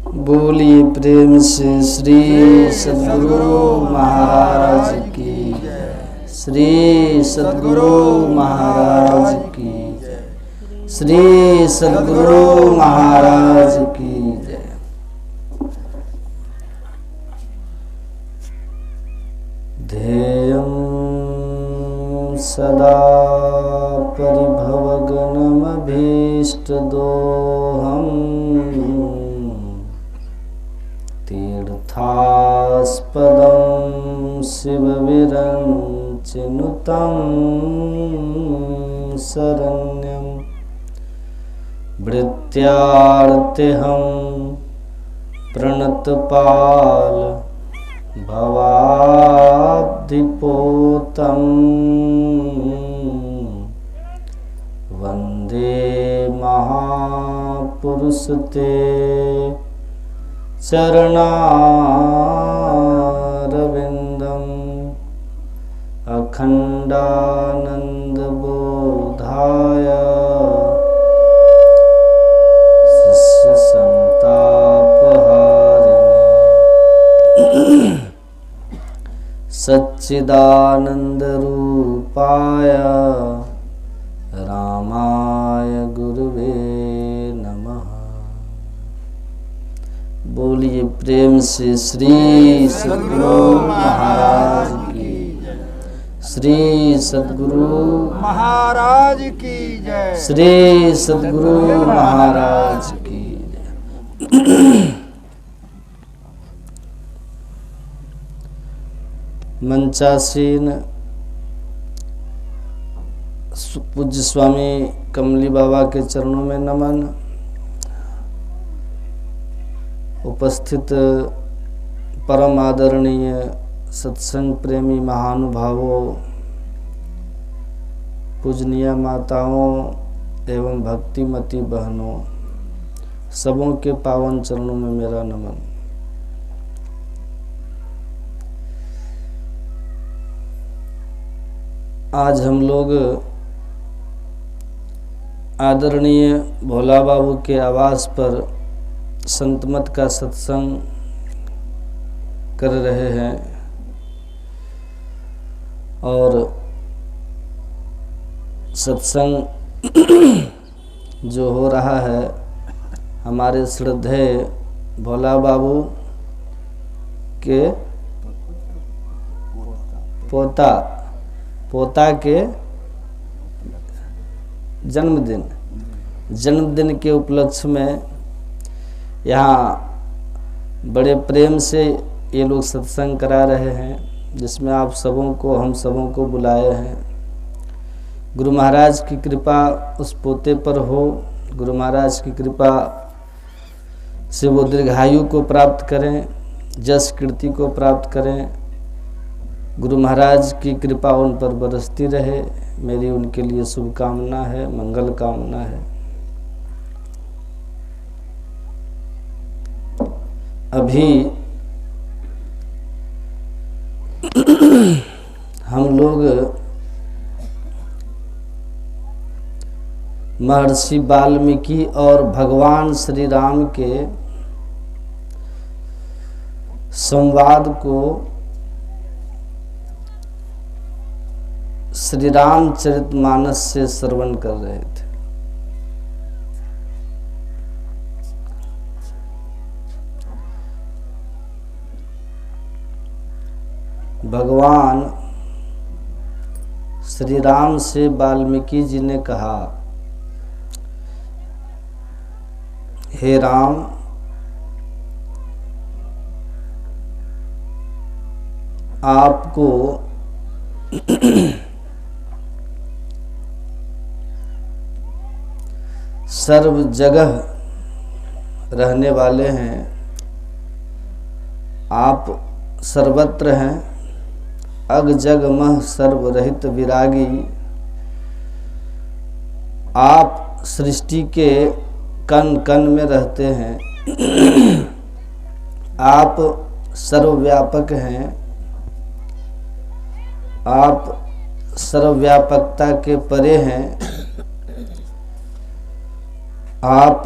बोलिए प्रेम से श्री सद्गुरु महाराज की जय। श्री सद्गुरु महाराज की जय। श्री सद्गुरु महाराज की जय। ध्येयं सदा परिभवगणमभीष्टदोहम् तीर्थास्पदं शिवविरञ्चिनुतं शरण्यं भृत्यार्तिहं प्रणतपाल भवाब्धिपोतं वन्दे महापुरुषते चरणारविन्दम् अखण्डानन्दबोधाय शिष्यसन्तापहारिणे सच्चिदानन्दरूपाय रामाय गुरुवे नमः। बोलिए प्रेम से श्री सद्गुरु महाराज की जय। श्री सद्गुरु महाराज की जय। श्री सद्गुरु महाराज की जय। मंचासीन पूज्य स्वामी कमली बाबा के चरणों में नमन। उपस्थित परम आदरणीय सत्संग प्रेमी महानुभावों, पूजनीय माताओं एवं भक्तिमती बहनों, सबों के पावन चरणों में मेरा नमन। आज हम लोग आदरणीय भोला बाबू के आवास पर संतमत का सत्संग कर रहे हैं और सत्संग जो हो रहा है हमारे श्रद्धेय भोला बाबू के पोता के जन्मदिन के उपलक्ष्य में यहाँ बड़े प्रेम से ये लोग सत्संग करा रहे हैं, जिसमें आप सबों को हम सबों को बुलाए हैं। गुरु महाराज की कृपा उस पोते पर हो। गुरु महाराज की कृपा से वो दीर्घायु को प्राप्त करें, जस कीर्ति को प्राप्त करें। गुरु महाराज की कृपा उन पर बरसती रहे, मेरी उनके लिए शुभकामना है, मंगल कामना है। अभी हम लोग महर्षि वाल्मीकि और भगवान श्री राम के संवाद को श्री रामचरितमानस से श्रवण कर रहे थे। भगवान श्री राम से वाल्मीकि जी ने कहा, हे राम, आपको सर्व जगह रहने वाले हैं, आप सर्वत्र हैं, अग जग मह सर्वरहित विरागी। आप सृष्टि के कण कण में रहते हैं, आप सर्वव्यापक हैं, आप सर्वव्यापकता के परे हैं, आप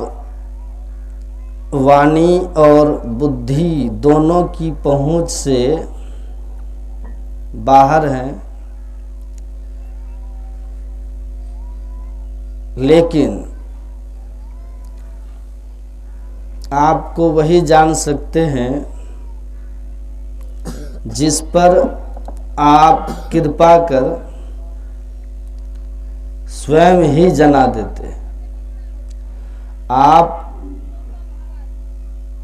वाणी और बुद्धि दोनों की पहुंच से बाहर हैं, लेकिन आपको वही जान सकते हैं जिस पर आप कृपा कर स्वयं ही जना देते। आप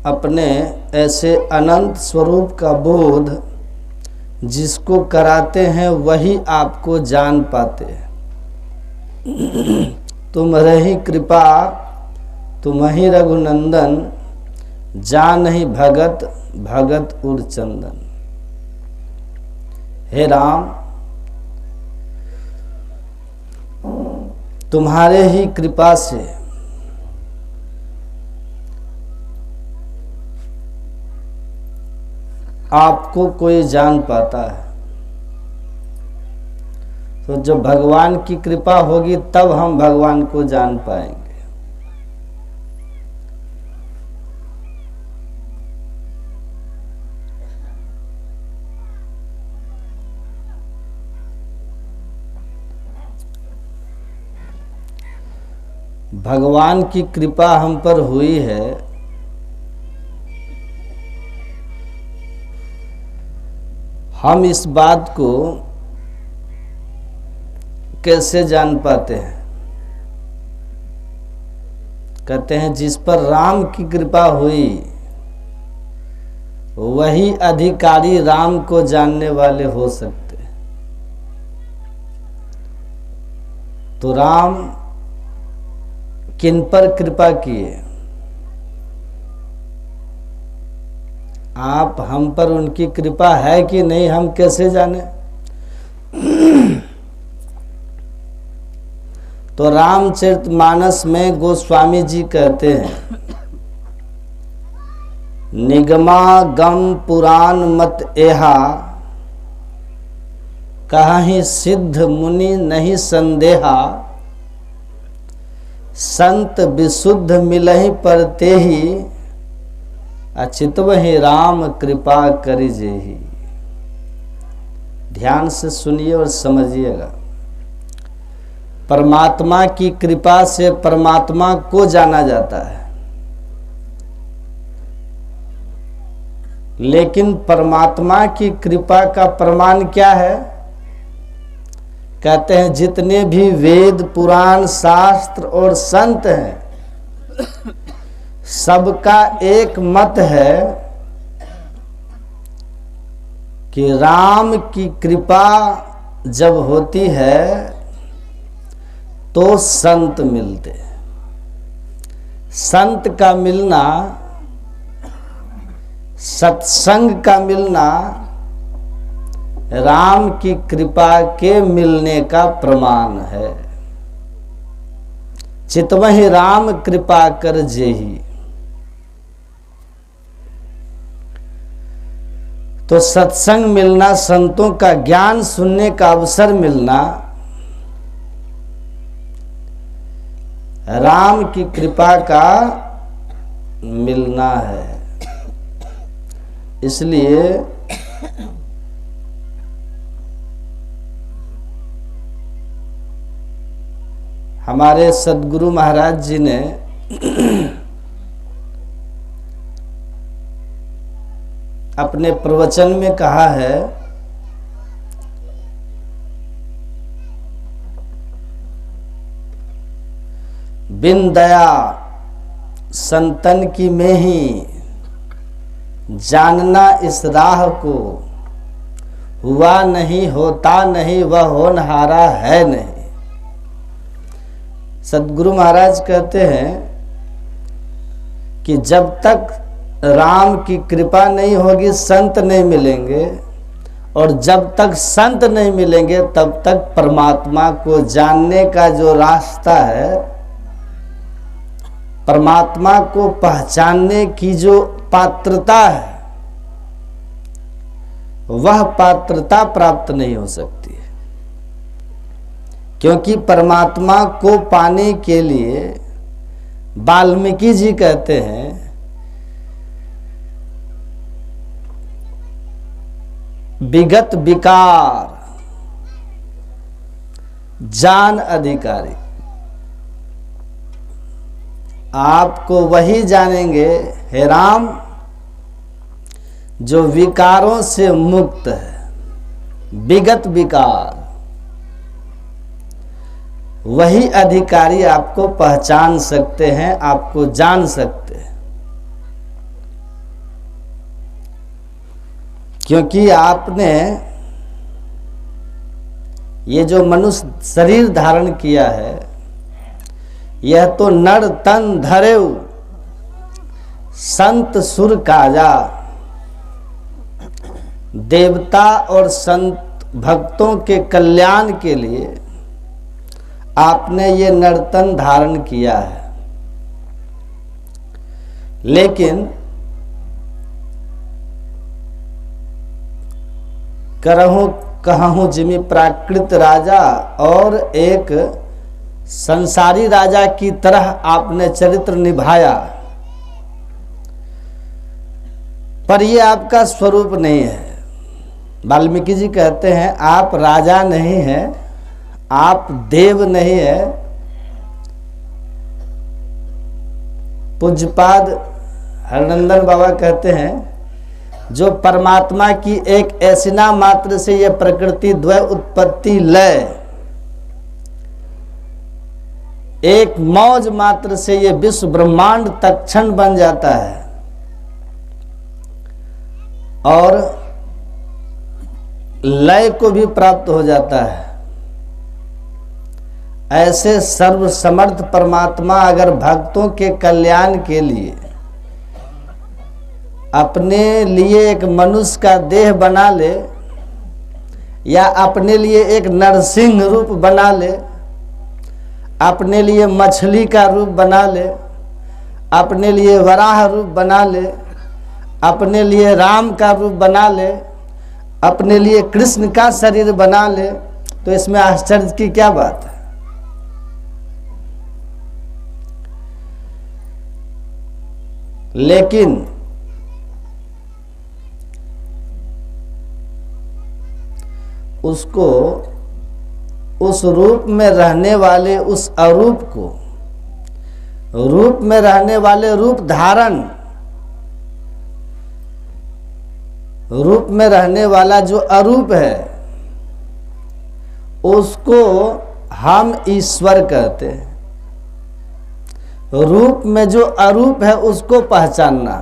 अपने ऐसे अनंत स्वरूप का बोध जिसको कराते हैं वही आपको जान पाते हैं। तुम्हारी कृपा तुम्हि रघुनंदन, जानहि भगत भगत उरचंदन। हे राम, तुम्हारे ही कृपा से आपको कोई जान पाता है। तो जब भगवान की कृपा होगी तब हम भगवान को जान पाएंगे। भगवान की कृपा हम पर हुई है, हम इस बात को कैसे जान पाते हैं? कहते हैं जिस पर राम की कृपा हुई वही अधिकारी राम को जानने वाले हो सकते। तो राम किन पर कृपा किए? आप हम पर उनकी कृपा है कि नहीं, हम कैसे जाने? तो रामचरितमानस में गोस्वामी जी कहते हैं, निगमागम पुराण मत एहा, कहीं सिद्ध मुनि नहीं संदेहा, संत विशुद्ध मिलहि पर तेहि, अचितवहि राम कृपा करि जेहि। ध्यान से सुनिए और समझिएगा। परमात्मा की कृपा से परमात्मा को जाना जाता है, लेकिन परमात्मा की कृपा का प्रमाण क्या है? कहते हैं जितने भी वेद पुराण शास्त्र और संत हैं सबका एक मत है कि राम की कृपा जब होती है तो संत मिलते। संत का मिलना, सत्संग का मिलना राम की कृपा के मिलने का प्रमाण है। चितवहि राम कृपा कर जेहि। तो सत्संग मिलना, संतों का ज्ञान सुनने का अवसर मिलना राम की कृपा का मिलना है। इसलिए हमारे सद्गुरु महाराज जी ने अपने प्रवचन में कहा है, बिन दया संतन की में ही, जानना इस राह को, हुआ नहीं होता नहीं वह होनहारा है नहीं। सद्गुरु महाराज कहते हैं कि जब तक राम की कृपा नहीं होगी संत नहीं मिलेंगे, और जब तक संत नहीं मिलेंगे तब तक परमात्मा को जानने का जो रास्ता है, परमात्मा को पहचानने की जो पात्रता है, वह पात्रता प्राप्त नहीं हो सकती है। क्योंकि परमात्मा को पाने के लिए वाल्मीकि जी कहते हैं विगत विकार जान अधिकारी। आपको वही जानेंगे हे राम जो विकारों से मुक्त है। विगत विकार, वही अधिकारी आपको पहचान सकते हैं, आपको जान सकते हैं, क्योंकि आपने ये जो मनुष्य शरीर धारण किया है, यह तो नर तन धरेउ संत सुर काजा। देवता और संत भक्तों के कल्याण के लिए आपने ये नर्तन धारण किया है। लेकिन कहूँ जिमी प्राकृत राजा और एक संसारी राजा की तरह आपने चरित्र निभाया, पर ये आपका स्वरूप नहीं है। वाल्मीकि जी कहते हैं आप राजा नहीं हैं, आप देव नहीं है। पूज्यपाद हरनंदन बाबा कहते हैं जो परमात्मा की एक ऐसिना मात्र से यह प्रकृति द्वय उत्पत्ति लय, एक मौज मात्र से यह विश्व ब्रह्मांड तत्क्षण बन जाता है और लय को भी प्राप्त हो जाता है। ऐसे सर्वसमर्थ परमात्मा अगर भक्तों के कल्याण के लिए अपने लिए एक मनुष्य का देह बना ले या अपने लिए एक नरसिंह रूप बना ले, अपने लिए मछली का रूप बना ले, अपने लिए वराह रूप बना ले, अपने लिए राम का रूप बना ले, अपने लिए कृष्ण का शरीर बना ले, तो इसमें आश्चर्य की क्या बात है। लेकिन उसको उस रूप में रहने वाले उस अरूप को, रूप में रहने वाले रूप धारण, रूप में रहने वाला जो अरूप है उसको हम ईश्वर कहते हैं। रूप में जो अरूप है उसको पहचानना,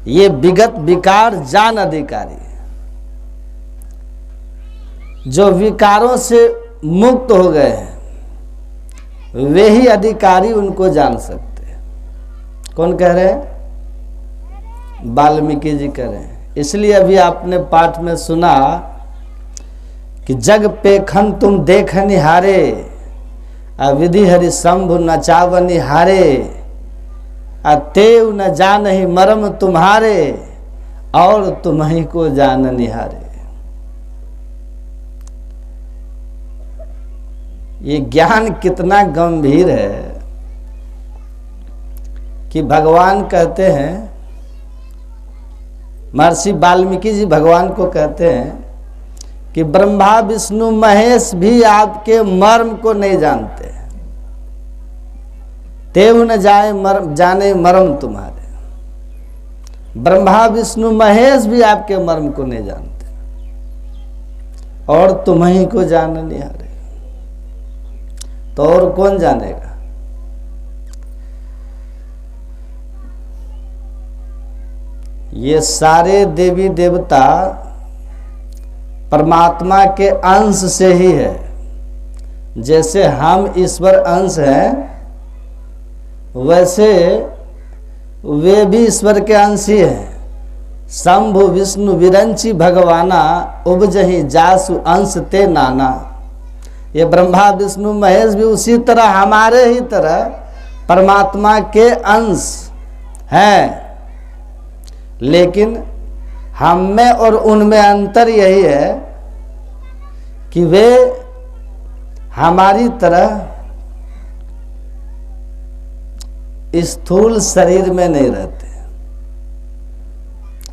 ये विगत विकार जान अधिकारी। जो विकारों से मुक्त हो गए हैं वे ही अधिकारी उनको जान सकते हैं। कौन कह रहे हैं? वाल्मीकि जी कह रहे हैं। इसलिए अभी आपने पाठ में सुना कि जग पेखन तुम देख निहारे, अविधि हरि शंभु नचाव निहारे, अतेव न जान ही मरम तुम्हारे, और तुम्हीं को जान निहारे। ये ज्ञान कितना गंभीर है कि भगवान कहते हैं, महर्षि वाल्मीकि जी भगवान को कहते हैं कि ब्रह्मा विष्णु महेश भी आपके मर्म को नहीं जानते, तेव न जाने मर्म तुम्हारे। ब्रह्मा विष्णु महेश भी आपके मर्म को नहीं जानते और तुम्हीं को जान निहारे, तो और कौन जानेगा। ये सारे देवी देवता परमात्मा के अंश से ही है। जैसे हम ईश्वर अंश हैं वैसे वे भी ईश्वर के अंश ही हैं। शंभु विष्णु विरंची भगवाना उपजहि जासु अंश ते नाना। ये ब्रह्मा विष्णु महेश भी उसी तरह हमारे ही तरह परमात्मा के अंश हैं, लेकिन हम में और उनमें अंतर यही है कि वे हमारी तरह स्थूल शरीर में नहीं रहते।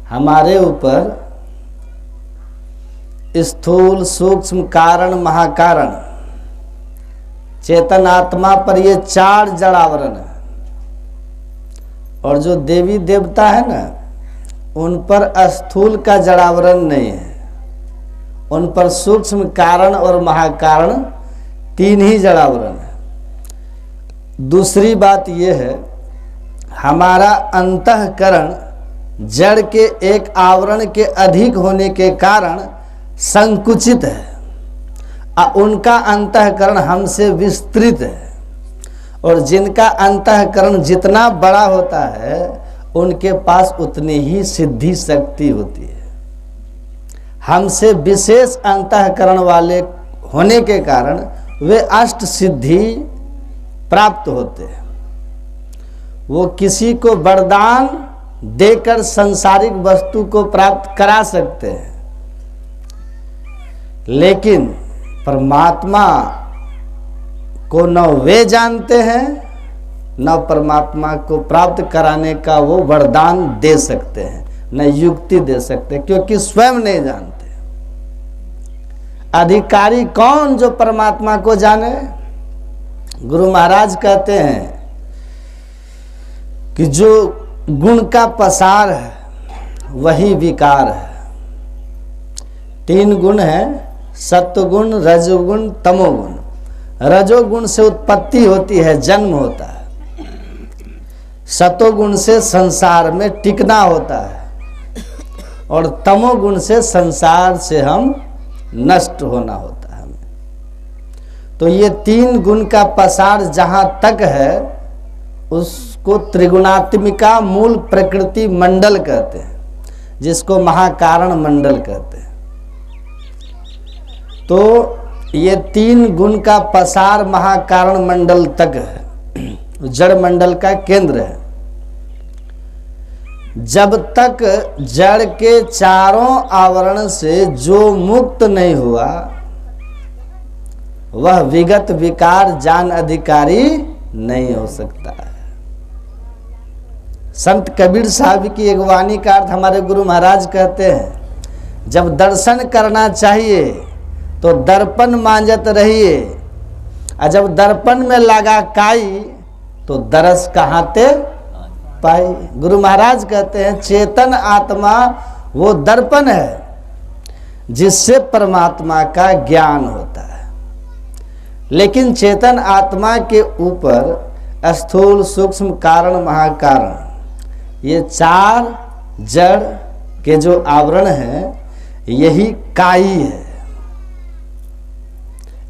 हमारे ऊपर स्थूल सूक्ष्म कारण महाकारण चेतन आत्मा पर ये 4 जड़ आवरण है। और जो देवी देवता है ना, उन पर स्थूल का जड़ावरण नहीं है, उन पर सूक्ष्म कारण और महाकारण 3 ही जड़ावरण है। दूसरी बात यह है, हमारा अंतःकरण जड़ के एक आवरण के अधिक होने के कारण संकुचित है, उनका अंतःकरण हमसे विस्तृत है। और जिनका अंतःकरण जितना बड़ा होता है उनके पास उतनी ही सिद्धि शक्ति होती है। हमसे विशेष अंतःकरण वाले होने के कारण वे अष्ट सिद्धि प्राप्त होते हैं। वो किसी को वरदान देकर सांसारिक वस्तु को प्राप्त करा सकते हैं, लेकिन परमात्मा को न वे जानते हैं, न परमात्मा को प्राप्त कराने का वो वरदान दे सकते हैं, न युक्ति दे सकते, क्योंकि स्वयं नहीं जानते। अधिकारी कौन जो परमात्मा को जाने? गुरु महाराज कहते हैं कि जो गुण का पसार है वही विकार है। 3 गुण है, सत्वगुण, रजोगुण, तमोगुण। रजोगुण से उत्पत्ति होती है, जन्म होता है। सतोगुण से संसार में टिकना होता है, और तमोगुण से संसार से हम नष्ट होना होता है हमें। तो ये 3 गुण का पसार जहां तक है उसको त्रिगुणात्मिका मूल प्रकृति मंडल कहते हैं, जिसको महाकारण मंडल कहते हैं। तो ये 3 गुण का पसार महाकारण मंडल तक है, जड़ मंडल का केंद्र है। जब तक जड़ के चारों आवरण से जो मुक्त नहीं हुआ वह विगत विकार जान अधिकारी नहीं हो सकता है। संत कबीर साहब की एक वाणी का अर्थ हमारे गुरु महाराज कहते हैं, जब दर्शन करना चाहिए तो दर्पण मांजत रहिए, और जब दर्पण में लगा काई तो दरस कहाँ ते पाई। गुरु महाराज कहते हैं चेतन आत्मा वो दर्पण है जिससे परमात्मा का ज्ञान होता है। लेकिन चेतन आत्मा के ऊपर स्थूल सूक्ष्म कारण महाकारण ये 4 जड़ के जो आवरण हैं यही काई है।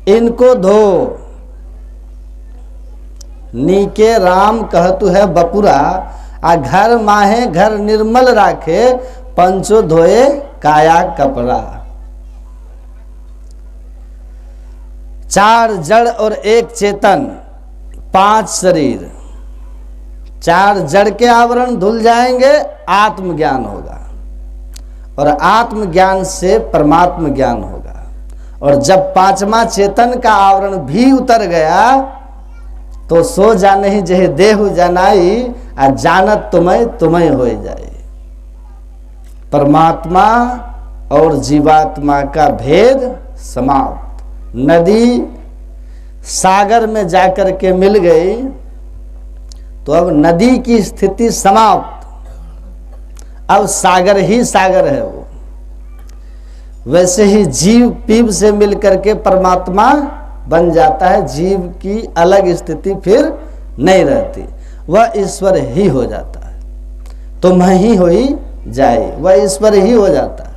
इनको धो नीके राम कहतु है बपुरा, आ घर माहे घर निर्मल राखे, पंचो धोए काया कपड़ा। 4 जड़ और 1 चेतन, 5 शरीर। 4 जड़ के आवरण धुल जाएंगे, आत्मज्ञान होगा, और आत्मज्ञान से परमात्म ज्ञान होगा। और जब 5वां चेतन का आवरण भी उतर गया तो सो जाने ही जहे देहु जनाई, आ जानत तुम्हें हो जाए। परमात्मा और जीवात्मा का भेद समाप्त। नदी सागर में जाकर के मिल गई तो अब नदी की स्थिति समाप्त, अब सागर ही सागर है वो। वैसे ही जीव पीव से मिलकर के परमात्मा बन जाता है, जीव की अलग स्थिति फिर नहीं रहती, वह ईश्वर ही हो जाता है। तो मैं ही हो ही जाए, वह ईश्वर ही हो जाता है।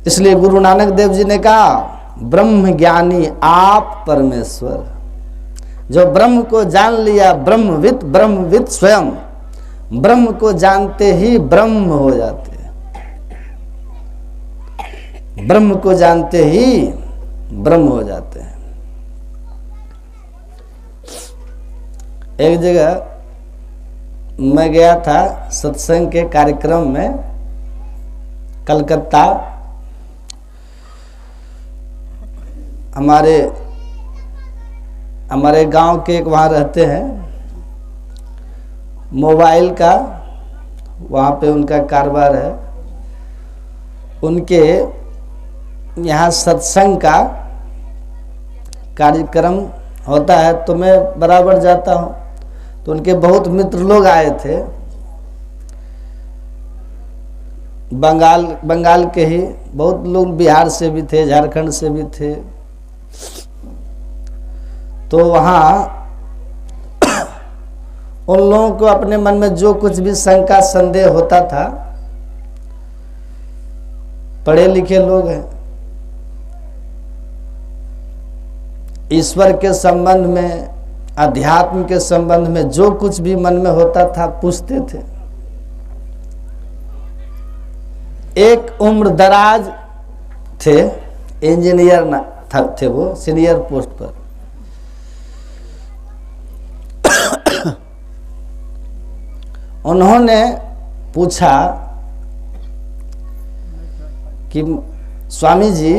इसलिए गुरु नानक देव जी ने कहा ब्रह्म ज्ञानी आप परमेश्वर। जो ब्रह्म को जान लिया, ब्रह्मविद स्वयं ब्रह्म को जानते ही ब्रह्म हो जाते हैं। ब्रह्म को जानते ही ब्रह्म हो जाते हैं। एक जगह मैं गया था सत्संग के कार्यक्रम में, कलकत्ता। हमारे गांव के एक वहाँ रहते हैं, मोबाइल का वहाँ पे उनका कारोबार है। उनके यहाँ सत्संग का कार्यक्रम होता है तो मैं बराबर जाता हूँ। तो उनके बहुत मित्र लोग आए थे, बंगाल के ही बहुत लोग, बिहार से भी थे, झारखंड से भी थे। तो वहाँ उन लोगों को अपने मन में जो कुछ भी शंका संदेह होता था, पढ़े लिखे लोग हैं, ईश्वर के संबंध में, अध्यात्म के संबंध में जो कुछ भी मन में होता था पूछते थे। एक उम्र दराज थे, इंजीनियर थे वो, सीनियर पोस्ट पर। उन्होंने पूछा कि स्वामी जी,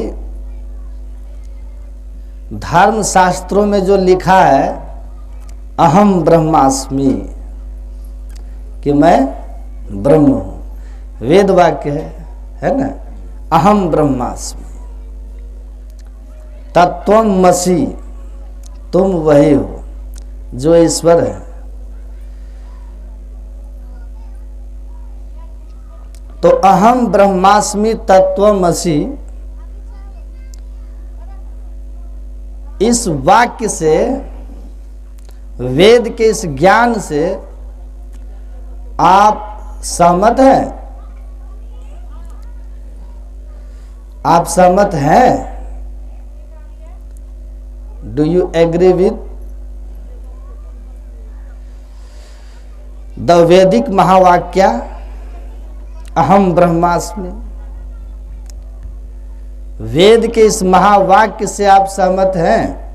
धर्म शास्त्रों में जो लिखा है अहम ब्रह्मास्मि, कि मैं ब्रह्म हूँ, वेद वाक्य है ना, अहम ब्रह्मास्मि, तत्त्वमसि, तुम वही हो जो ईश्वर है। तो अहम ब्रह्मास्मि तत्त्वमसि, इस वाक्य से, वेद के इस ज्ञान से आप सहमत हैं? आप सहमत हैं? Do you agree with the Vedic mahavakya अहम ब्रह्मास्मि? वेद के इस महावाक्य से आप सहमत हैं?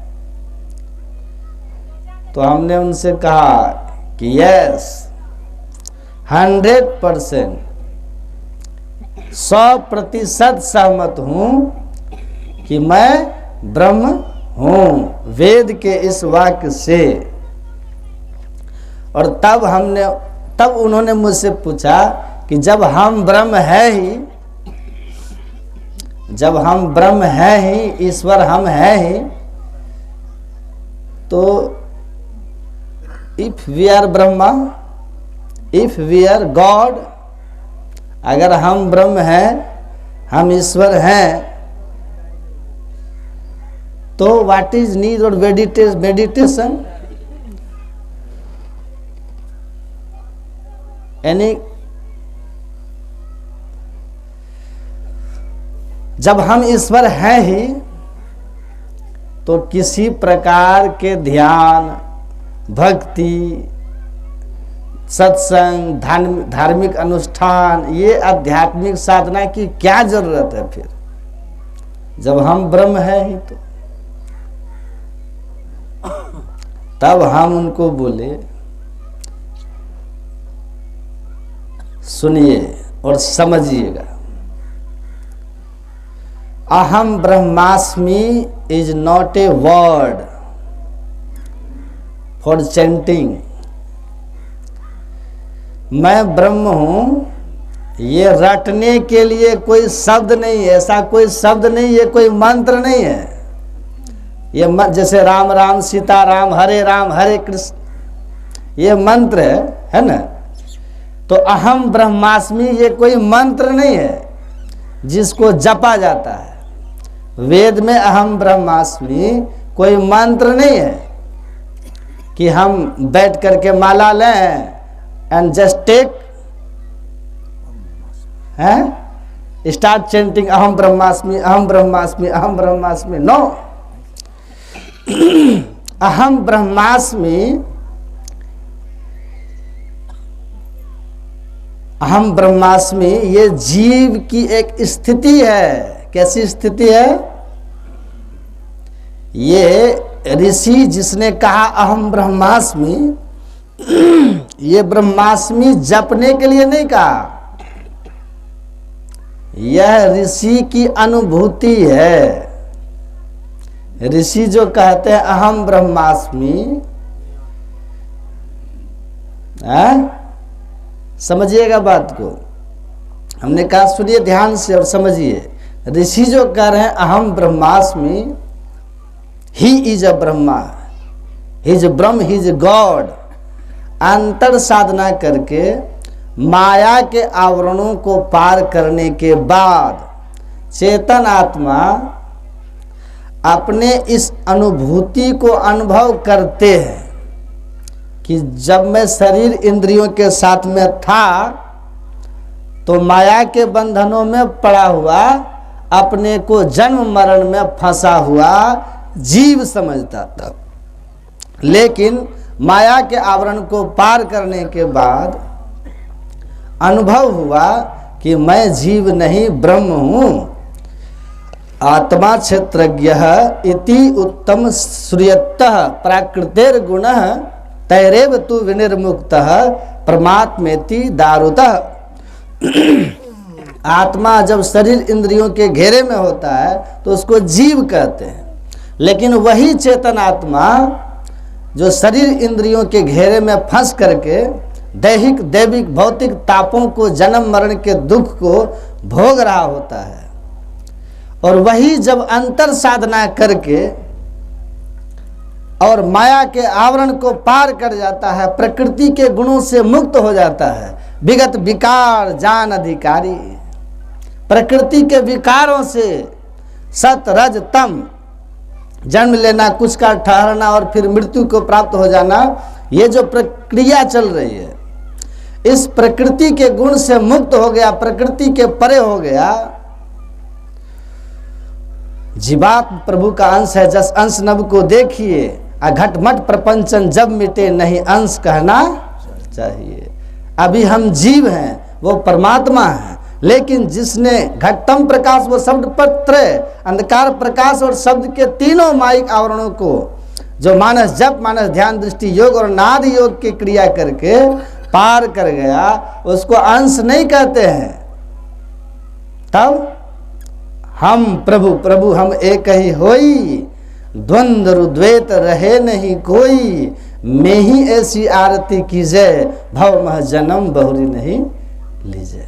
तो हमने उनसे कहा कि यस, 100%, 100% सहमत हूं कि मैं ब्रह्म हूं, वेद के इस वाक्य से। और तब उन्होंने मुझसे पूछा कि जब हम ब्रह्म है ही, जब हम ब्रह्म हैं ही, ईश्वर हम हैं ही, तो if we are Brahma, if we are God, अगर हम ब्रह्म हैं, हम ईश्वर हैं, तो व्हाट इज नीड और मेडिटेशन? यानी जब हम ईश्वर हैं ही, तो किसी प्रकार के ध्यान, भक्ति, सत्संग, धार्मिक अनुष्ठान, ये आध्यात्मिक साधना की क्या जरूरत है फिर, जब हम ब्रह्म हैं ही? तो तब हम उनको बोले, सुनिए और समझिएगा, अहम ब्रह्मास्मि is not a word for chanting. मैं ब्रह्म हूं, ये रटने के लिए कोई शब्द नहीं है, ऐसा कोई शब्द नहीं है, कोई मंत्र नहीं है। ये जैसे राम राम सीता राम, हरे कृष्ण, ये मंत्र है ना। तो अहम ब्रह्मास्मि ये कोई मंत्र नहीं है जिसको जपा जाता है। वेद में अहम ब्रह्मास्मि कोई मंत्र नहीं है कि हम बैठ करके माला लें and just take start chanting aham Brahmasmi, अहम ब्रह्मास्मि, अहम ब्रह्मास्मि। नो, अहम ब्रह्मास्मि, अहम ब्रह्मास्मि ये जीव की एक स्थिति है। कैसी स्थिति है? ये ऋषि जिसने कहा अहम ब्रह्मास्मि, ये ब्रह्मास्मि जपने के लिए नहीं कहा, यह ऋषि की अनुभूति है। ऋषि जो कहते हैं अहम ब्रह्मास्मि, समझिएगा बात को, हमने कहा सुनिए ध्यान से और समझिए, ऋषि जो कह रहे हैं अहम ब्रह्मास्मि, he is a Brahma, he is Brahma, he is God, अंतर साधना करके माया के आवरणों को पार करने के बाद चेतन आत्मा अपने इस अनुभूति को अनुभव करते हैं कि जब मैं शरीर इंद्रियों के साथ में था तो माया के बंधनों में पड़ा हुआ अपने को जन्म मरण में फंसा हुआ जीव समझता था, लेकिन माया के आवरण को पार करने के बाद अनुभव हुआ कि मैं जीव नहीं ब्रह्म हूँ। आत्मा क्षेत्रज्ञः इति उत्तम श्रूयतः प्राकृतेर गुणः तैरेव तु विनिर्मुक्तः परमात्मेति दारुतः। आत्मा जब शरीर इंद्रियों के घेरे में होता है तो उसको जीव कहते हैं, लेकिन वही चेतन आत्मा जो शरीर इंद्रियों के घेरे में फंस करके दैहिक दैविक भौतिक तापों को, जन्म मरण के दुख को भोग रहा होता है, और वही जब अंतर साधना करके और माया के आवरण को पार कर जाता है, प्रकृति के गुणों से मुक्त हो जाता है, विगत विकार जान अधिकारी, प्रकृति के विकारों से सत रज तम, जन्म लेना, कुछ का ठहरना और फिर मृत्यु को प्राप्त हो जाना, ये जो प्रक्रिया चल रही है, इस प्रकृति के गुण से मुक्त हो गया, प्रकृति के परे हो गया। जीवात्म प्रभु का अंश है, जस अंश नभ को देखिए, घटमट प्रपंचन जब मिटे नहीं अंश कहना चाहिए। अभी हम जीव हैं, वो परमात्मा है, लेकिन जिसने घटतम प्रकाश, वो शब्द पत्र, अंधकार प्रकाश और शब्द के तीनों माइक आवरणों को जो मानस जप, मानस ध्यान, दृष्टि योग और नाद योग की क्रिया करके पार कर गया, उसको अंश नहीं कहते हैं। तब हम प्रभु प्रभु हम एक ही होई, द्वंद रुद्वैत रहे नहीं कोई, मैं ही ऐसी आरती कीजे, भव मह जन्म बहुरी नहीं लीजे।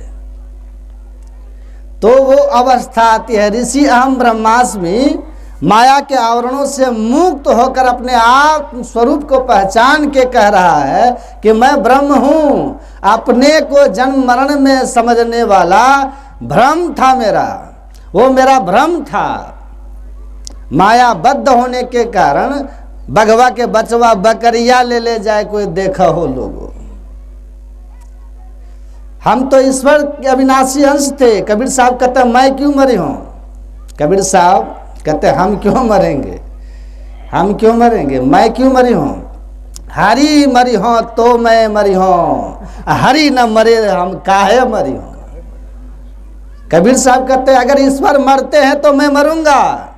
तो वो अवस्था आती है, ऋषि अहम ब्रह्मास्मि माया के आवरणों से मुक्त होकर अपने आप स्वरूप को पहचान के कह रहा है कि मैं ब्रह्म हूँ। अपने को जन्म मरण में समझने वाला भ्रम था मेरा, वो मेरा भ्रम था। माया बद्ध होने के कारण बगवा के बचवा बकरिया ले जाए, कोई देखा हो लोगों। हम तो ईश्वर के अविनाशी अंश थे। कबीर साहब कहते मैं क्यों मरी हूँ, कबीर साहब कहते हम क्यों मरेंगे, हम क्यों मरेंगे, मैं क्यों मरी हूँ। हरि मरी हो तो मैं मरी हूँ, हरि न मरे हम काहे मरी हूँ। कबीर साहब कहते हैं अगर ईश्वर मरते हैं तो मैं मरूंगा,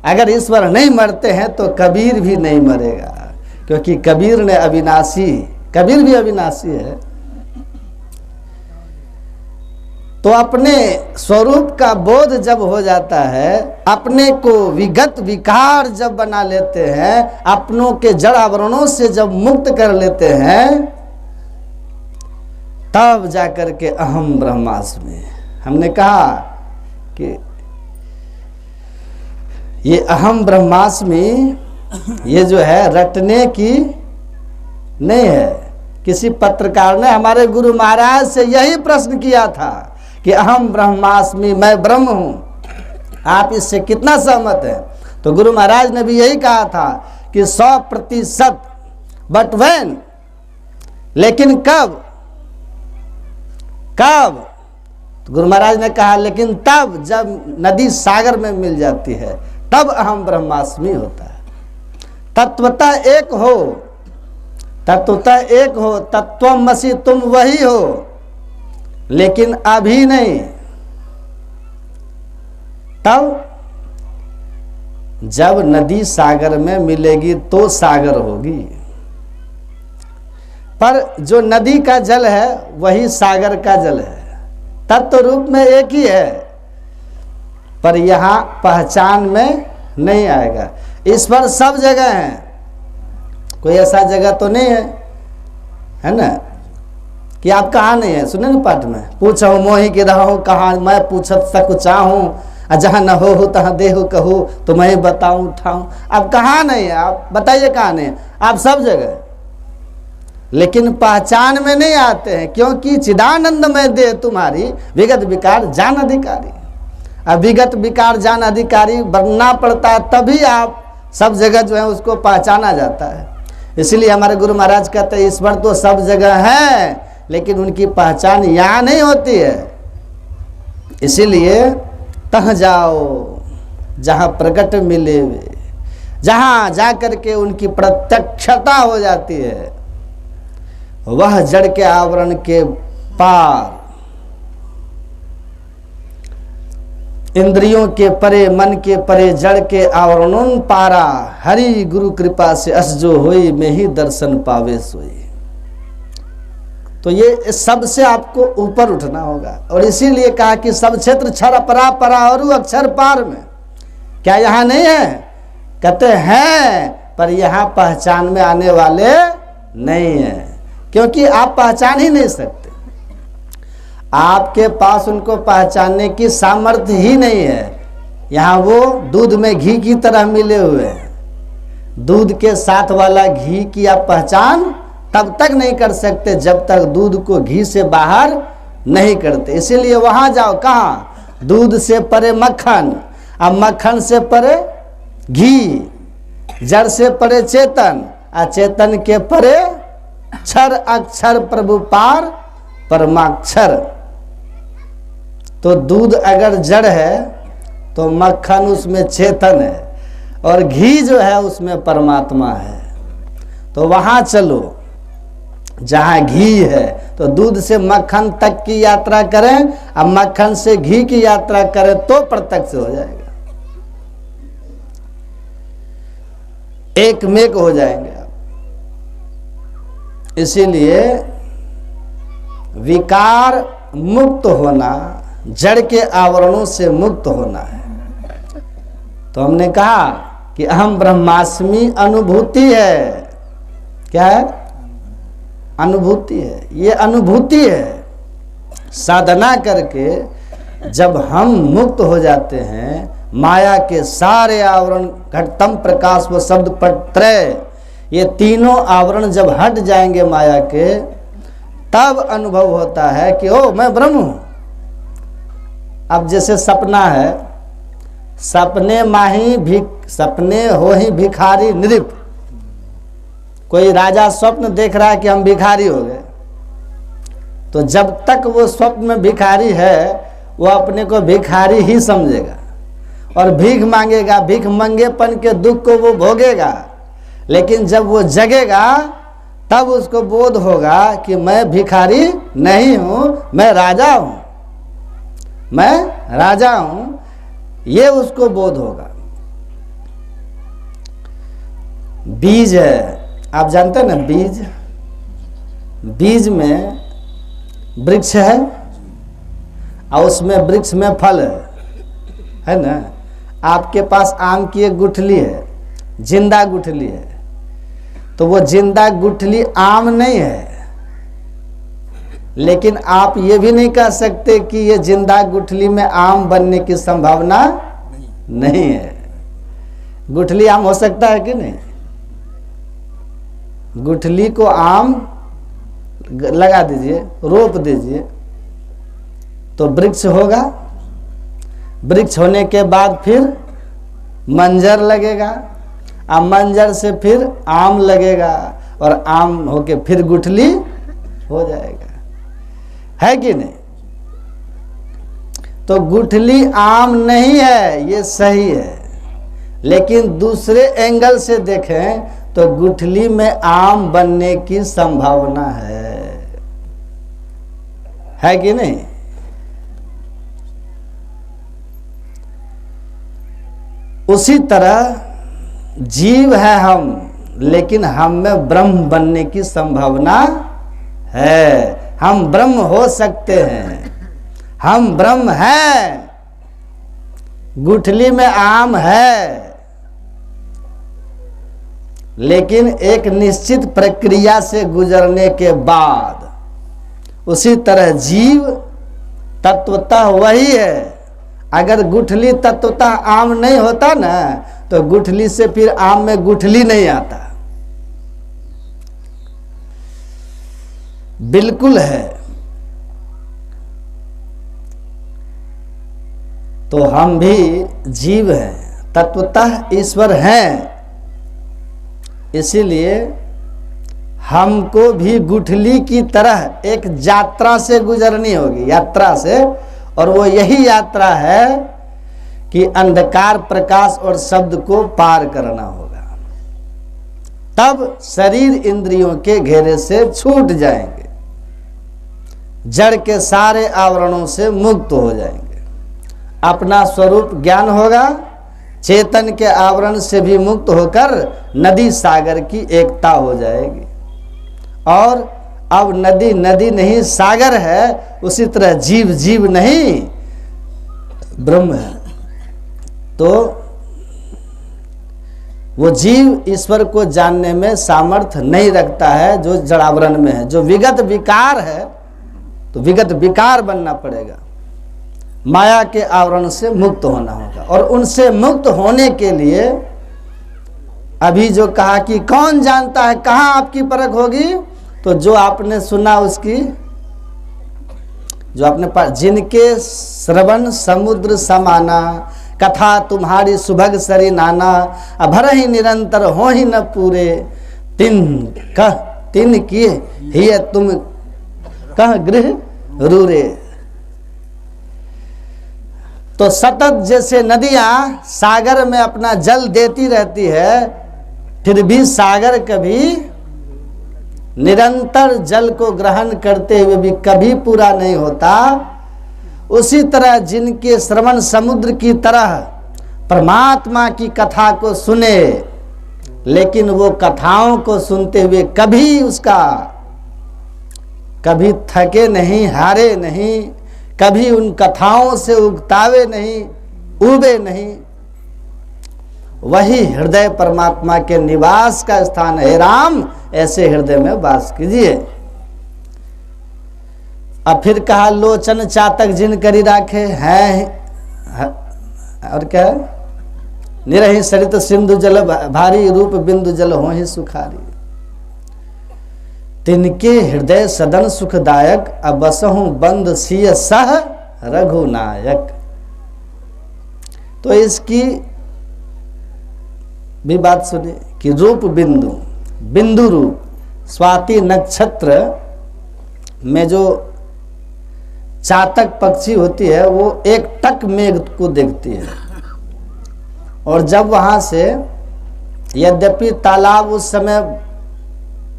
अगर ईश्वर नहीं मरते हैं तो कबीर भी नहीं मरेगा, क्योंकि कबीर ने अविनाशी, कबीर भी अविनाशी है। तो अपने स्वरूप का बोध जब हो जाता है, अपने को विगत विकार जब बना लेते हैं, अपनों के जड़ आवरणों से जब मुक्त कर लेते हैं, तब जाकर के अहम ब्रह्मास्मि। हमने कहा कि ये अहम ब्रह्मास्मि ये जो है रटने की नहीं है। किसी पत्रकार ने हमारे गुरु महाराज से यही प्रश्न किया था कि अहम ब्रह्मास्मि, मैं ब्रह्म हूँ, आप इससे कितना सहमत हैं। तो गुरु महाराज ने भी यही कहा था कि 100%, बट व्हेन, लेकिन कब, कब। तो गुरु महाराज ने कहा लेकिन तब जब नदी सागर में मिल जाती है, तब अहम ब्रह्मास्मि होता है। तत्वतः एक हो, तत्वतः एक हो, तत्वमसि तुम वही हो, लेकिन अभी नहीं। तब जब नदी सागर में मिलेगी तो सागर होगी, पर जो नदी का जल है वही सागर का जल है, तत्व रूप में एक ही है, पर यहां पहचान में नहीं आएगा। ईश्वर सब जगह है, कोई ऐसा जगह तो नहीं है, है ना। कि आप कहाँ नहीं है। सुने ना पाठ में, पूछो मोहि के रहो कहाँ, मैं पूछत सक चाहूँ, जहाँ न हो तहाँ देहो कहूँ, तो मैं बताऊँ उठाऊँ। आप कहाँ नहीं है, आप बताइए कहाँ नहीं है। आप सब जगह, लेकिन पहचान में नहीं आते हैं, क्योंकि चिदानंद में दे तुम्हारी विगत विकार जान अधिकारी। अब विगत विकार जान अधिकारी बनना पड़ता है, तभी आप सब जगह जो है उसको पहचाना जाता है। इसलिए हमारे गुरु महाराज कहते हैं ईश्वर तो सब जगह है, लेकिन उनकी पहचान यहाँ नहीं होती है। इसीलिए तह जाओ जहाँ प्रकट मिले वे, जहाँ जा करके उनकी प्रत्यक्षता हो जाती है, वह जड़ के आवरण के पार, इंद्रियों के परे, मन के परे, जड़ के आवरणों पारा, हरि गुरु कृपा से अस जो होई में ही दर्शन पावे सोई। तो ये सबसे आपको ऊपर उठना होगा। और इसीलिए कहा कि सब क्षेत्र क्षर अपरा परा और अक्षर पार में। क्या यहाँ नहीं है? कहते हैं, पर यहाँ पहचान में आने वाले नहीं है, क्योंकि आप पहचान ही नहीं सकते। आपके पास उनको पहचानने की सामर्थ्य ही नहीं है। यहाँ वो दूध में घी की तरह मिले हुए हैं। दूध के साथ वाला घी की आप पहचान तब तक नहीं कर सकते जब तक दूध को घी से बाहर नहीं करते। इसीलिए वहां जाओ, कहाँ? दूध से परे मक्खन, अब मक्खन से परे घी, जड़ से परे चेतन, और चेतन के परे क्षर अक्षर प्रभु पार परमाक्षर। तो दूध अगर जड़ है तो मक्खन उसमें चेतन है, और घी जो है उसमें परमात्मा है। तो वहां चलो जहां घी है। तो दूध से मक्खन तक की यात्रा करें, अब मक्खन से घी की यात्रा करें तो प्रत्यक्ष हो जाएगा, एक मेक हो जाएंगे आप। इसीलिए विकार मुक्त होना, जड़ के आवरणों से मुक्त होना है। तो हमने कहा कि अहम ब्रह्मास्मि अनुभूति है। क्या है? अनुभूति है। ये अनुभूति है। साधना करके जब हम मुक्त हो जाते हैं, माया के सारे आवरण, घटतम प्रकाश व शब्द पत्रय, ये तीनों आवरण जब हट जाएंगे माया के, तब अनुभव होता है कि ओ मैं ब्रह्म हूं। अब जैसे सपना है, सपने माही सपने हो ही भिखारी नृप। कोई राजा स्वप्न देख रहा है कि हम भिखारी हो गए, तो जब तक वो स्वप्न में भिखारी है, वो अपने को भिखारी ही समझेगा और भीख मांगेगा, भीख मंगेपन के दुख को वो भोगेगा। लेकिन जब वो जगेगा तब उसको बोध होगा कि मैं भिखारी नहीं हूं, मैं राजा हूं, मैं राजा हूं। ये उसको बोध होगा। बीज है, आप जानते हैं ना, बीज में वृक्ष है और उसमें वृक्ष में फल है ना। आपके पास आम की एक गुठली है, जिंदा गुठली है, तो वो जिंदा गुठली आम नहीं है। लेकिन आप ये भी नहीं कह सकते कि ये जिंदा गुठली में आम बनने की संभावना नहीं है। गुठली आम हो सकता है कि नहीं? गुठली को आम लगा दीजिए, रोप दीजिए, तो वृक्ष होगा। वृक्ष होने के बाद फिर मंजर लगेगा, और मंजर से फिर आम लगेगा, और आम होके फिर गुठली हो जाएगा, है कि नहीं? तो गुठली आम नहीं है, ये सही है। लेकिन दूसरे एंगल से देखें तो गुठली में आम बनने की संभावना है कि नहीं? उसी तरह जीव है हम, लेकिन हम में ब्रह्म बनने की संभावना है। हम ब्रह्म हो सकते हैं, हम ब्रह्म हैं। गुठली में आम है, लेकिन एक निश्चित प्रक्रिया से गुजरने के बाद उसी तरह जीव तत्वतः वही है। अगर गुठली तत्वतः आम नहीं होता ना, तो गुठली से फिर आम में गुठली नहीं आता। बिल्कुल है। तो हम भी जीव हैं, तत्वतः ईश्वर हैं। इसीलिए हमको भी गुठली की तरह एक यात्रा से गुजरनी होगी, यात्रा से। और वो यही यात्रा है कि अंधकार, प्रकाश और शब्द को पार करना होगा। तब शरीर इंद्रियों के घेरे से छूट जाएंगे, जड़ के सारे आवरणों से मुक्त हो जाएंगे, अपना स्वरूप ज्ञान होगा, चेतन के आवरण से भी मुक्त होकर नदी सागर की एकता हो जाएगी। और अब नदी नदी नहीं सागर है, उसी तरह जीव जीव नहीं ब्रह्म है। तो वो जीव ईश्वर को जानने में सामर्थ्य नहीं रखता है जो जड़ावरण में है। जो विगत विकार है, तो विगत विकार बनना पड़ेगा, माया के आवरण से मुक्त होना होगा। और उनसे मुक्त होने के लिए अभी जो कहा कि कौन जानता है कहाँ आपकी परख होगी, तो जो आपने सुना उसकी, जो आपने जिनके श्रवण समुद्र समाना, कथा तुम्हारी सुभग सरी नाना, अभर ही निरंतर हो ही न पूरे, तिन किए ही तुम कह गृह रूरे। तो सतत जैसे नदियां सागर में अपना जल देती रहती है, फिर भी सागर कभी निरंतर जल को ग्रहण करते हुए भी कभी पूरा नहीं होता। उसी तरह जिनके श्रवण समुद्र की तरह परमात्मा की कथा को सुने, लेकिन वो कथाओं को सुनते हुए कभी थके नहीं, हारे नहीं, कभी उन कथाओं से उगतावे नहीं, उबे नहीं, वही हृदय परमात्मा के निवास का स्थान है। राम ऐसे हृदय में वास कीजिए। अब फिर कहा लोचन चातक जिन करी राखे हैं, और क्या है, निरहि सरित सिंधु जल भारी, रूप बिंदु जल हो ही सुखारी, तिनके हृदय सदन सुखदायक, अबसहु बंद सिय सह रघुनायक। तो इसकी भी बात सुनिए कि रूप बिंदु, बिंदु रूप, स्वाति नक्षत्र में जो चातक पक्षी होती है वो एक टक मेघ को देखती है। और जब वहां से, यद्यपि तालाब उस समय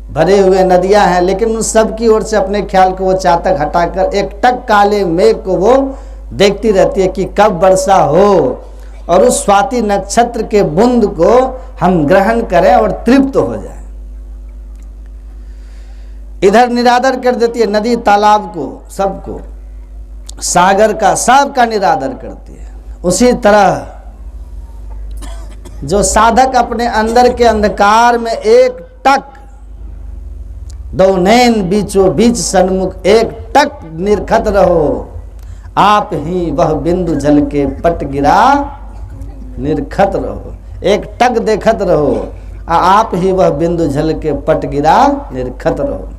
भरे हुए नदियां हैं, लेकिन उन सब की ओर से अपने ख्याल को वो चातक हटाकर एक टक काले मेघ को वो देखती रहती है कि कब वर्षा हो, और उस स्वाति नक्षत्र के बूंद को हम ग्रहण करें और तृप्त हो जाए। इधर निरादर कर देती है नदी तालाब को, सबको, सागर का, सबका निरादर करती है। उसी तरह जो साधक अपने अंदर के अंधकार में एक टक, दो नैन बीचों बीच सन्मुख एक टक निरखत रहो, आप ही वह बिंदु जल के पट गिरा निरखत रहो। एक टक देखत रहो, आप ही वह बिंदु जल के पट गिरा निरखत रहो।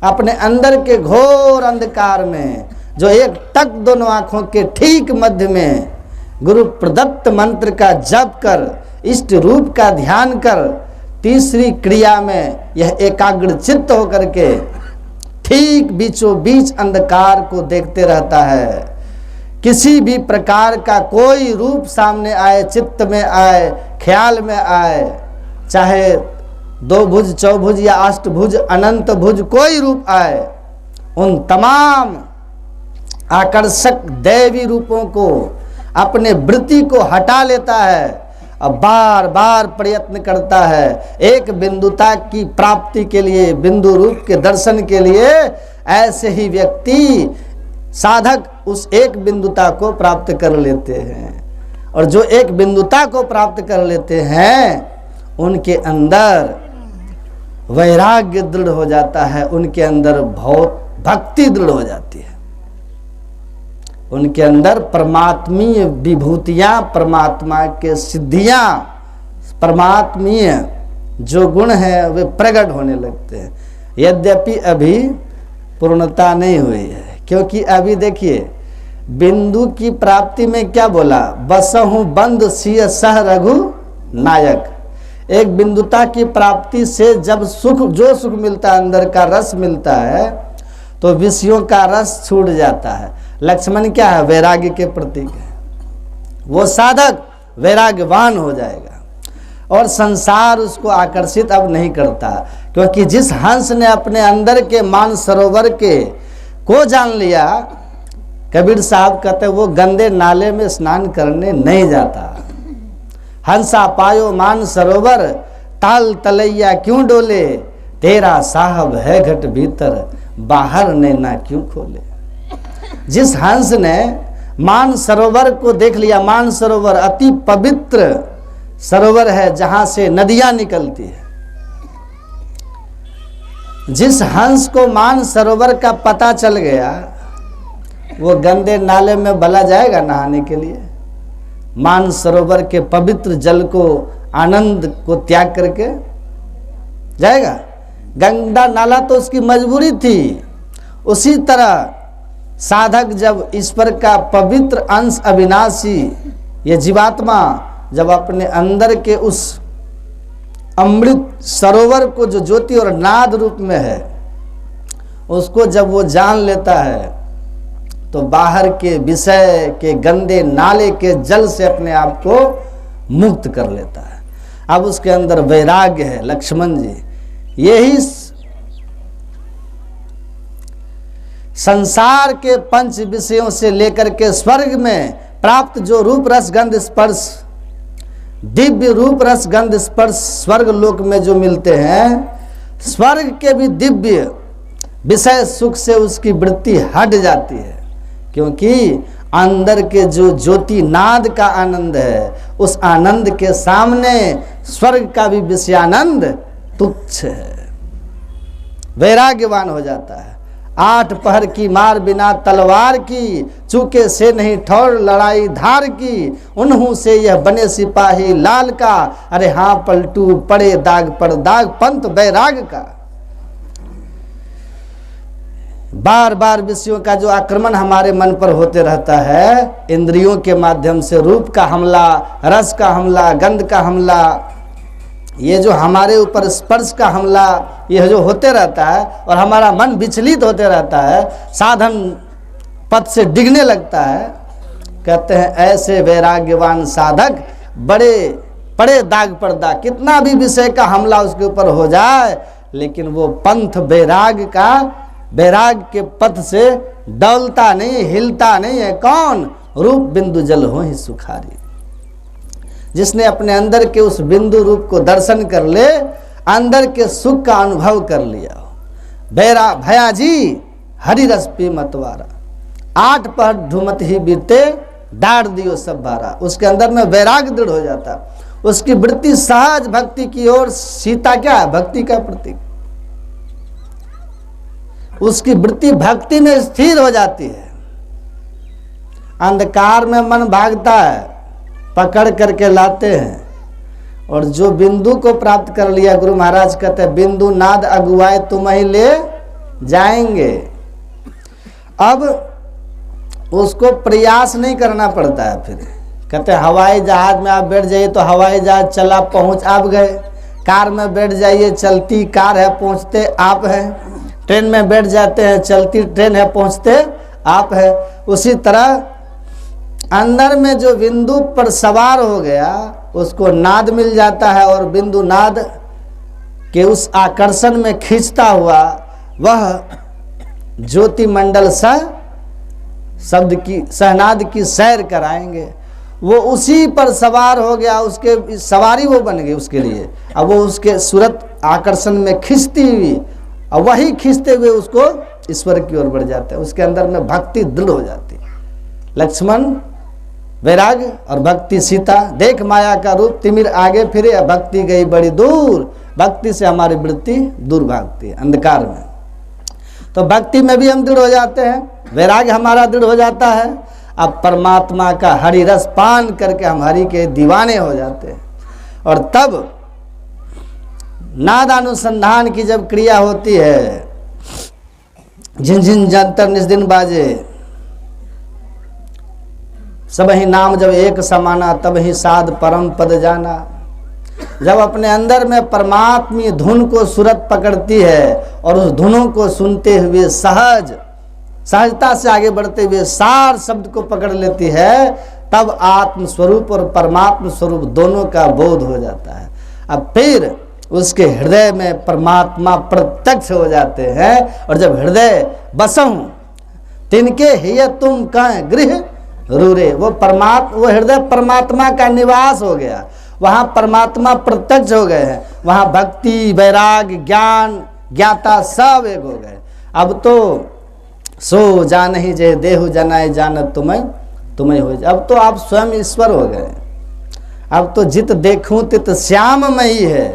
अपने अंदर के घोर अंधकार में जो एक टक दोनों आंखों के ठीक मध्य में गुरु प्रदत्त मंत्र का जप कर, इष्ट रूप का ध्यान कर, तीसरी क्रिया में यह एकाग्र चित्त होकर के ठीक बीचों बीच अंधकार को देखते रहता है। किसी भी प्रकार का कोई रूप सामने आए, चित्त में आए, ख्याल में आए, चाहे दो भुज, चौभुज या अष्टभुज, अनंत भुज, कोई रूप आए, उन तमाम आकर्षक दैवी रूपों को अपने वृत्ति को हटा लेता है। अब बार बार प्रयत्न करता है एक बिंदुता की प्राप्ति के लिए, बिंदु रूप के दर्शन के लिए। ऐसे ही व्यक्ति साधक उस एक बिंदुता को प्राप्त कर लेते हैं, और जो एक बिंदुता को प्राप्त कर लेते हैं उनके अंदर वैराग्य दृढ़ हो जाता है, उनके अंदर भक्ति दृढ़ हो जाती है। उनके अंदर परमात्मीय विभूतियां, परमात्मा के सिद्धियां, परमात्मीय जो गुण है वे प्रकट होने लगते हैं। यद्यपि अभी पूर्णता नहीं हुई है, क्योंकि अभी देखिए बिंदु की प्राप्ति में क्या बोला, बसहु बंद सिय सह रघु नायक। एक बिंदुता की प्राप्ति से जब सुख, जो सुख मिलता है, अंदर का रस मिलता है, तो विषयों का रस छूट जाता है। लक्ष्मण क्या है, वैराग्य के प्रतीक है। वो साधक वैराग्यवान हो जाएगा और संसार उसको आकर्षित अब नहीं करता, क्योंकि जिस हंस ने अपने अंदर के मान सरोवर के को जान लिया, कबीर साहब कहते हैं वो गंदे नाले में स्नान करने नहीं जाता। हंसा पायो मान सरोवर, ताल तलैया क्यों डोले, तेरा साहब है घट भीतर, बाहर ने ना क्यों खोले। जिस हंस ने मान सरोवर को देख लिया, मान सरोवर अति पवित्र सरोवर है जहां से नदियां निकलती है। जिस हंस को मान सरोवर का पता चल गया, वो गंदे नाले में भला जाएगा नहाने के लिए? मान सरोवर के पवित्र जल को, आनंद को त्याग करके जाएगा? गंदा नाला तो उसकी मजबूरी थी। उसी तरह साधक जब ईश्वर का पवित्र अंश अविनाशी, ये जीवात्मा जब अपने अंदर के उस अमृत सरोवर को जो ज्योति और नाद रूप में है, उसको जब वो जान लेता है, तो बाहर के विषय के गंदे नाले के जल से अपने आप को मुक्त कर लेता है। अब उसके अंदर वैराग्य है। लक्ष्मण जी, यही संसार के पंच विषयों से लेकर के स्वर्ग में प्राप्त जो रूप रस गंध स्पर्श, दिव्य रूप रस गंध स्पर्श स्वर्ग लोक में जो मिलते हैं, स्वर्ग के भी दिव्य विषय सुख से उसकी वृत्ति हट जाती है, क्योंकि अंदर के जो ज्योति नाद का आनंद है, उस आनंद के सामने स्वर्ग का भी विषयानंद तुच्छ है। वैराग्यवान हो जाता है। 8 पहर की मार बिना तलवार की, चूके से नहीं ठौर लड़ाई धार की, उन्हों से यह बने सिपाही लाल का, अरे हाँ पलटू पड़े दाग पर दाग, पंथ बैराग का। बार बार विषयों का जो आक्रमण हमारे मन पर होते रहता है, इंद्रियों के माध्यम से रूप का हमला, रस का हमला, गंध का हमला, ये जो हमारे ऊपर स्पर्श का हमला, यह जो होते रहता है और हमारा मन विचलित होते रहता है, साधन पथ से डिगने लगता है। कहते हैं ऐसे वैराग्यवान साधक बड़े पड़े दाग पर दाग, कितना भी विषय का हमला उसके ऊपर हो जाए, लेकिन वो पंथ वैराग के पथ से डलता नहीं, हिलता नहीं है। कौन? रूप बिंदु जल हो ही सुखारी। जिसने अपने अंदर के उस बिंदु रूप को दर्शन कर ले, अंदर के सुख का अनुभव कर लिया हो। भया जी हरि रस पी मतवारा, 8 पहर ढूमत ही बीते, डार दियो सब बारा। उसके अंदर में वैराग दृढ़ हो जाता, उसकी वृत्ति सहज भक्ति की ओर। सीता क्या है? भक्ति का प्रतीक। उसकी वृत्ति भक्ति में स्थिर हो जाती है। अंधकार में मन भागता है, पकड़ करके लाते हैं, और जो बिंदु को प्राप्त कर लिया, गुरु महाराज कहते हैं बिंदु नाद अगुआए तुम ही ले जाएंगे। अब उसको प्रयास नहीं करना पड़ता है। फिर कहते हैं हवाई जहाज में आप बैठ जाइए तो हवाई जहाज चला, पहुंच आप गए। कार में बैठ जाइए, चलती कार है, पहुंचते आप हैं। ट्रेन में बैठ जाते हैं, चलती ट्रेन है, पहुंचते आप है। उसी तरह अंदर में जो बिंदु पर सवार हो गया, उसको नाद मिल जाता है, और बिंदु नाद के उस आकर्षण में खींचता हुआ वह ज्योति मंडल शब्द की सहनाद की सैर कराएंगे। वो उसी पर सवार हो गया, उसके सवारी वो बन गई उसके लिए। अब वो उसके सूरत आकर्षण में खींचती हुई, और वही खींचते हुए उसको ईश्वर की ओर बढ़ जाते हैं। उसके अंदर में भक्ति दृढ़ हो जाती है। लक्ष्मण वैराग और भक्ति सीता, देख माया का रूप तिमिर आगे फिरे, भक्ति गई बड़ी दूर। भक्ति से हमारी वृत्ति दूर भागती है अंधकार में। तो भक्ति में भी हम दृढ़ हो जाते हैं, वैराग्य हमारा दृढ़ हो जाता है। अब परमात्मा का हरि रस पान करके हम हरि के दीवाने हो जाते हैं। और तब नाद अनुसंधान की जब क्रिया होती है, जिन जिन जंतर निज दिन बाजे, सब ही नाम जब एक समाना, तब ही साध परम पद जाना। जब अपने अंदर में परमात्मी धुन को सूरत पकड़ती है और उस धुनों को सुनते हुए सहजता से आगे बढ़ते हुए सार शब्द को पकड़ लेती है, तब आत्म स्वरूप और परमात्म स्वरूप दोनों का बोध हो जाता है। अब फिर उसके हृदय में परमात्मा प्रत्यक्ष हो जाते हैं। और जब हृदय बसहु तिनके हिय तुम कह गृह रूरे, वो हृदय परमात्मा का निवास हो गया, वहाँ परमात्मा प्रत्यक्ष हो गए हैं, वहाँ भक्ति वैराग्य ज्ञान ज्ञाता सब एक हो गए। अब तो सो जान ही जय देहु जनाए जानत तुम्हें हो। अब तो आप स्वयं ईश्वर हो गए। अब तो जित देखूं तित श्याममयी है।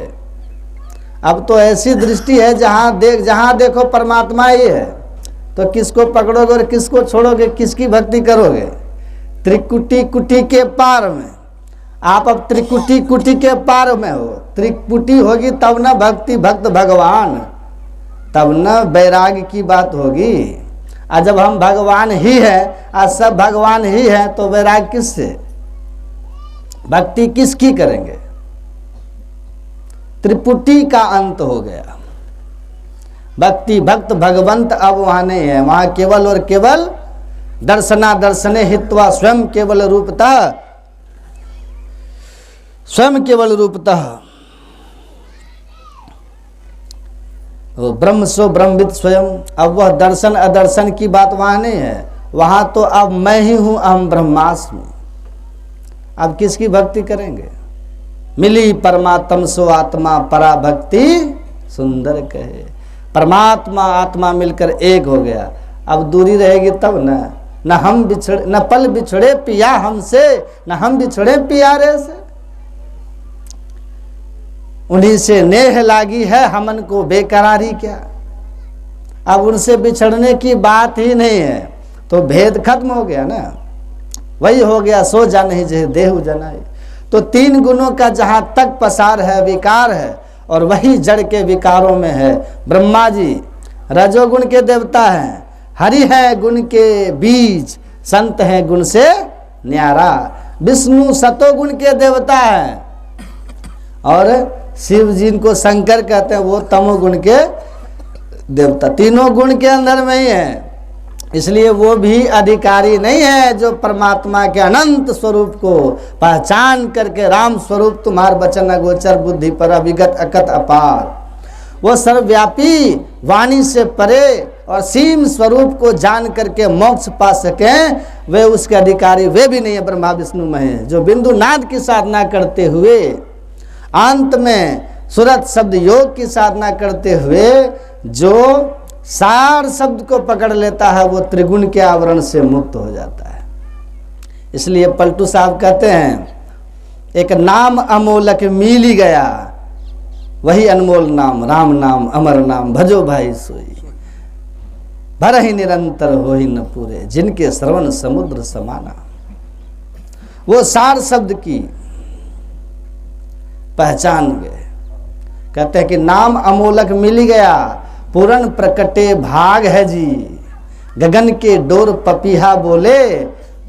अब तो ऐसी दृष्टि है जहाँ देखो परमात्मा ही है। तो किसको पकड़ोगे और किसको छोड़ोगे, किसकी भक्ति करोगे? त्रिकुटी कुटी के पार में आप अब त्रिकुटी कुटी के पार में हो। त्रिकुटी होगी तब न भक्ति भक्त भगवान, तब न वैराग्य की बात होगी। और जब हम भगवान ही हैं, आज सब भगवान ही हैं, तो वैराग्य किससे, भक्ति किसकी करेंगे? त्रिपुटी का अंत हो गया। भक्ति भक्त भगवंत अब वहां नहीं है, वहां केवल और केवल दर्शना दर्शने हित्वा स्वयं केवल रूपतः, स्वयं केवल रूपतः ब्रह्म सो ब्रह्मविद स्वयं। अब वह दर्शन अदर्शन की बात वहां नहीं है, वहां तो अब मैं ही हूं अहम ब्रह्मास्मि। अब किसकी भक्ति करेंगे? मिली परमात्म सो आत्मा परा भक्ति सुंदर कहे। परमात्मा आत्मा मिलकर एक हो गया। अब दूरी रहेगी तब न हम बिछड़े, न पल बिछड़े पिया हमसे, न हम बिछड़े प्यारे से। उन्हीं से नेह लागी है हमन को बेकरारी क्या। अब उनसे बिछड़ने की बात ही नहीं है, तो भेद खत्म हो गया ना। वही हो गया सो जान ही जय देहु जनाए। तो तीन गुणों का जहां तक पसार है, विकार है, और वही जड़ के विकारों में है। ब्रह्मा जी रजोगुण के देवता हैं, हरि है गुण के बीज, संत है गुण से न्यारा। विष्णु सतोगुण के देवता हैं, और शिव जी को शंकर कहते हैं, वो तमोगुण के देवता। तीनों गुण के अंदर में ही है, इसलिए वो भी अधिकारी नहीं है जो परमात्मा के अनंत स्वरूप को पहचान करके राम स्वरूप तुम्हार वचन अगोचर बुद्धि पर अभिगत अकत अपार। वो सर्वव्यापी वाणी से परे और सीम स्वरूप को जान करके मोक्ष पा सकें, वे उसके अधिकारी वे भी नहीं है ब्रह्मा विष्णु महेश। जो बिंदु नाद की साधना करते हुए अंत में सुरत शब्द योग की साधना करते हुए जो सार शब्द को पकड़ लेता है, वो त्रिगुण के आवरण से मुक्त हो जाता है। इसलिए पलटू साहब कहते हैं, एक नाम अमोलक मिल ही गया, वही अनमोल नाम राम नाम अमर नाम भजो भाई सोई। भर ही निरंतर हो ही न पूरे, जिनके श्रवण समुद्र समाना। वो सार शब्द की पहचान गए। कहते हैं कि नाम अमोलक मिल गया, पूर्ण प्रकटे भाग है जी। गगन के डोर पपीहा बोले,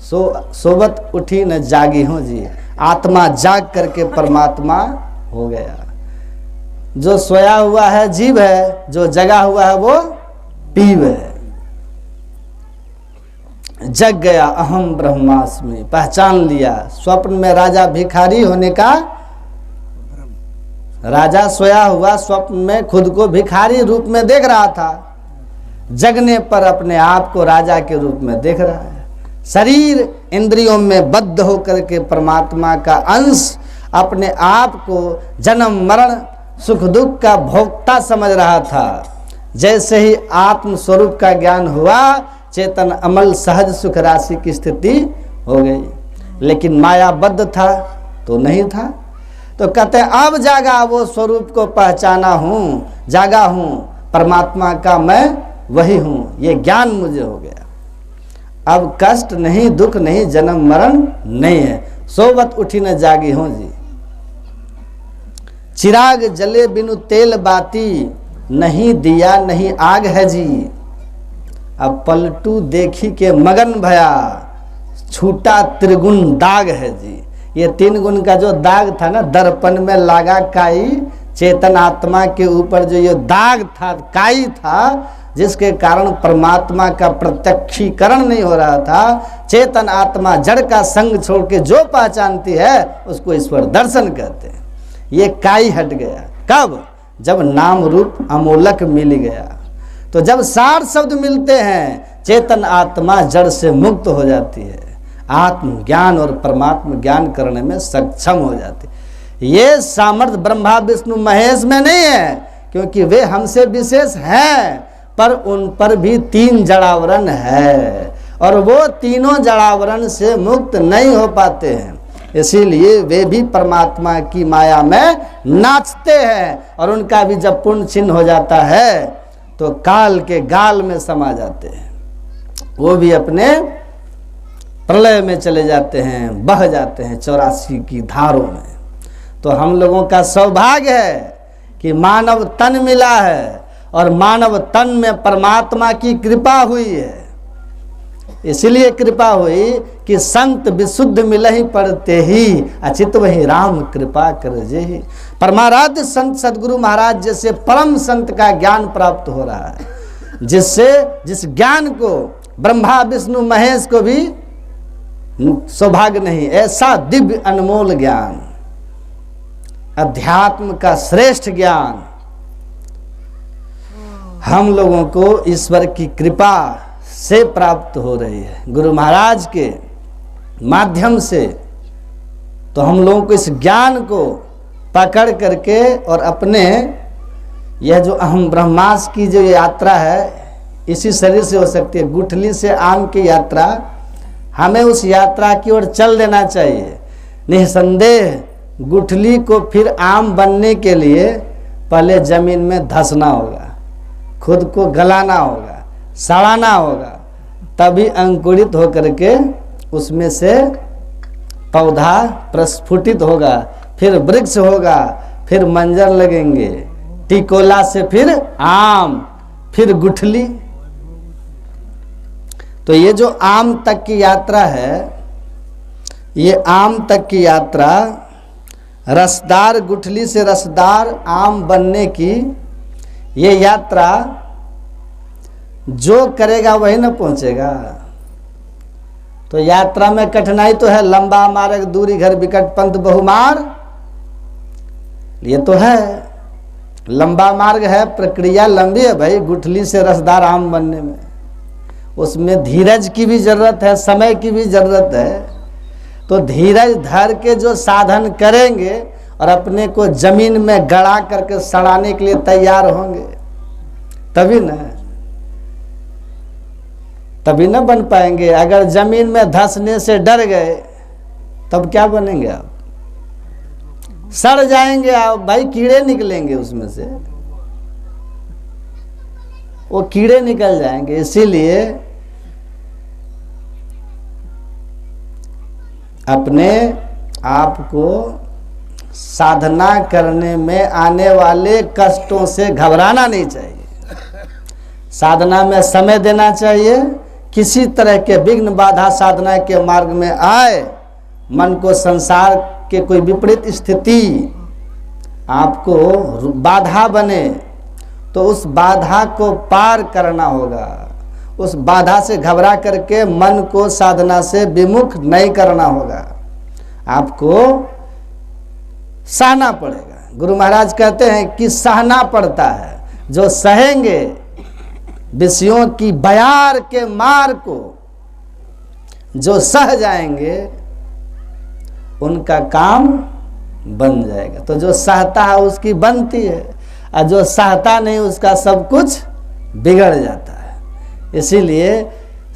सोबत उठी न जागी हो जी। आत्मा जाग करके परमात्मा हो गया। जो सोया हुआ है जीव है, जो जगा हुआ है वो पीव है। जग गया अहम ब्रह्मास्मि, पहचान लिया। स्वप्न में राजा भिखारी होने का, राजा सोया हुआ स्वप्न में खुद को भिखारी रूप में देख रहा था, जगने पर अपने आप को राजा के रूप में देख रहा है। शरीर इंद्रियों में बद्ध होकर के परमात्मा का अंश अपने आप को जन्म मरण सुख दुख का भोक्ता समझ रहा था। जैसे ही आत्म स्वरूप का ज्ञान हुआ, चेतन अमल सहज सुख राशि की स्थिति हो गई। लेकिन मायाबद्ध था तो नहीं था। तो कहते हैं अब जागा वो स्वरूप को पहचाना हूँ, जागा हूँ परमात्मा का मैं वही हूँ, ये ज्ञान मुझे हो गया। अब कष्ट नहीं, दुख नहीं, जन्म मरण नहीं है, सोवत उठी न जागी हूँ जी। चिराग जले बिनु तेल बाती, नहीं दिया नहीं आग है जी। अब पलटू देखी के मगन भया, छूटा त्रिगुण दाग है जी। ये 3 गुण का जो दाग था ना, दर्पण में लगा काई, चेतन आत्मा के ऊपर जो ये दाग था, काई था, जिसके कारण परमात्मा का प्रत्यक्षीकरण नहीं हो रहा था। चेतन आत्मा जड़ का संग छोड़ के जो पहचानती है उसको ईश्वर दर्शन कहते हैं। ये काई हट गया। कब? जब नाम रूप अमोलक मिल गया। तो जब 60 शब्द मिलते हैं, चेतन आत्मा जड़ से मुक्त हो जाती है, आत्म ज्ञान और परमात्म ज्ञान करने में सक्षम हो जाती है। ये सामर्थ्य ब्रह्मा विष्णु महेश में नहीं है, क्योंकि वे हमसे विशेष हैं, पर उन पर भी 3 जड़ावरण है और वो तीनों जड़ावरण से मुक्त नहीं हो पाते हैं। इसीलिए वे भी परमात्मा की माया में नाचते हैं और उनका भी जब पुण्य छिन्न हो जाता है तो काल के गाल में समा जाते हैं। वो भी अपने प्रलय में चले जाते हैं, बह जाते हैं 84 की धारों में। तो हम लोगों का सौभाग्य है कि मानव तन मिला है और मानव तन में परमात्मा की कृपा हुई है। इसलिए कृपा हुई कि संत विशुद्ध मिलहि पड़ते ही, अचित वही राम कृपा कर जेहि। परमाराध्य संत सदगुरु महाराज जैसे परम संत का ज्ञान प्राप्त हो रहा है, जिससे जिस ज्ञान को ब्रह्मा विष्णु महेश को भी सौभाग्य नहीं, ऐसा दिव्य अनमोल ज्ञान, अध्यात्म का श्रेष्ठ ज्ञान हम लोगों को ईश्वर की कृपा से प्राप्त हो रही है, गुरु महाराज के माध्यम से। तो हम लोगों को इस ज्ञान को पकड़ करके और अपने यह जो अहम ब्रह्मास की जो यात्रा है, इसी शरीर से हो सकती है। गुठली से आम की यात्रा, हमें उस यात्रा की ओर चल देना चाहिए। निसंदेह गुठली को फिर आम बनने के लिए पहले जमीन में धंसना होगा, खुद को गलाना होगा, सड़ाना होगा, तभी अंकुरित होकर के उसमें से पौधा प्रस्फुटित होगा, फिर वृक्ष होगा, फिर मंजर लगेंगे, टिकोला से फिर आम, फिर गुठली। तो ये जो आम तक की यात्रा है, ये आम तक की यात्रा, रसदार गुठली से रसदार आम बनने की ये यात्रा जो करेगा वही न पहुंचेगा। तो यात्रा में कठिनाई तो है, लंबा मार्ग दूरी घर विकट पंथ बहुमार, ये तो है, लंबा मार्ग है, प्रक्रिया लंबी है भाई गुठली से रसदार आम बनने में। उसमें धीरज की भी जरूरत है, समय की भी जरूरत है। तो धीरज धर के जो साधन करेंगे और अपने को जमीन में गड़ा करके सड़ाने के लिए तैयार होंगे, तभी न बन पाएंगे। अगर जमीन में धंसने से डर गए तब क्या बनेंगे आप? सड़ जाएंगे आप भाई, कीड़े निकलेंगे उसमें से, वो कीड़े निकल जाएंगे। इसीलिए अपने आप को साधना करने में आने वाले कष्टों से घबराना नहीं चाहिए। साधना में समय देना चाहिए। किसी तरह के विघ्न बाधा साधना के मार्ग में आए, मन को संसार के कोई विपरीत स्थिति आपको बाधा बने, तो उस बाधा को पार करना होगा। उस बाधा से घबरा करके मन को साधना से विमुख नहीं करना होगा, आपको सहना पड़ेगा। गुरु महाराज कहते हैं कि सहना पड़ता है। जो सहेंगे विषयों की बयार के मार को, जो सह जाएंगे उनका काम बन जाएगा। तो जो सहता है उसकी बनती है, और जो सहता नहीं उसका सब कुछ बिगड़ जाता है। इसीलिए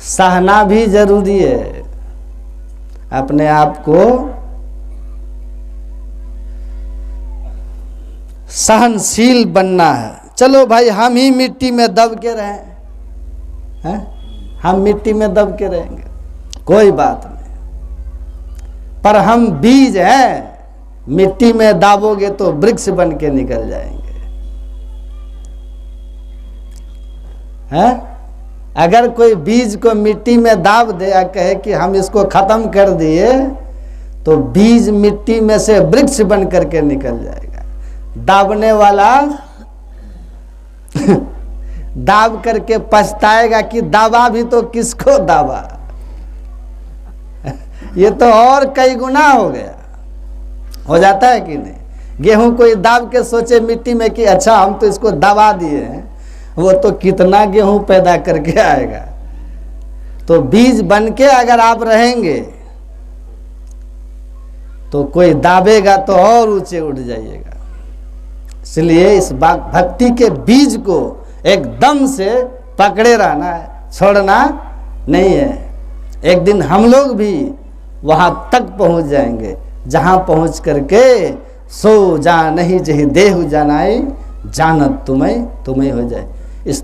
सहना भी जरूरी है। अपने आप को सहनशील बनना है। चलो भाई, हम ही मिट्टी में दब के रहें, हैं? हम मिट्टी में दब के रहेंगे, कोई बात नहीं, पर हम बीज हैं, मिट्टी में दाबोगे तो वृक्ष बन के निकल जाएंगे। हैं? अगर कोई बीज को मिट्टी में दाब दे या कहे कि हम इसको खत्म कर दिए, तो बीज मिट्टी में से वृक्ष बन करके निकल जाएगा। दाबने वाला दाब करके पछताएगा कि दाबा भी तो किसको दाबा, ये तो और कई गुना हो गया। हो जाता है कि नहीं? गेहूं कोई दाब के सोचे मिट्टी में कि अच्छा हम तो इसको दबा दिए हैं, वो तो कितना गेहूं पैदा करके आएगा। तो बीज बन के अगर आप रहेंगे तो कोई दाबेगा तो और ऊंचे उठ जाइएगा। इसलिए इस भक्ति के बीज को एकदम से पकड़े रहना है, छोड़ना नहीं है। एक दिन हम लोग भी वहां तक पहुंच जाएंगे जहां पहुंच करके सो जा नहीं जही देहु जानाई, जानत तुम्हें तुम्हें हो जाए। इस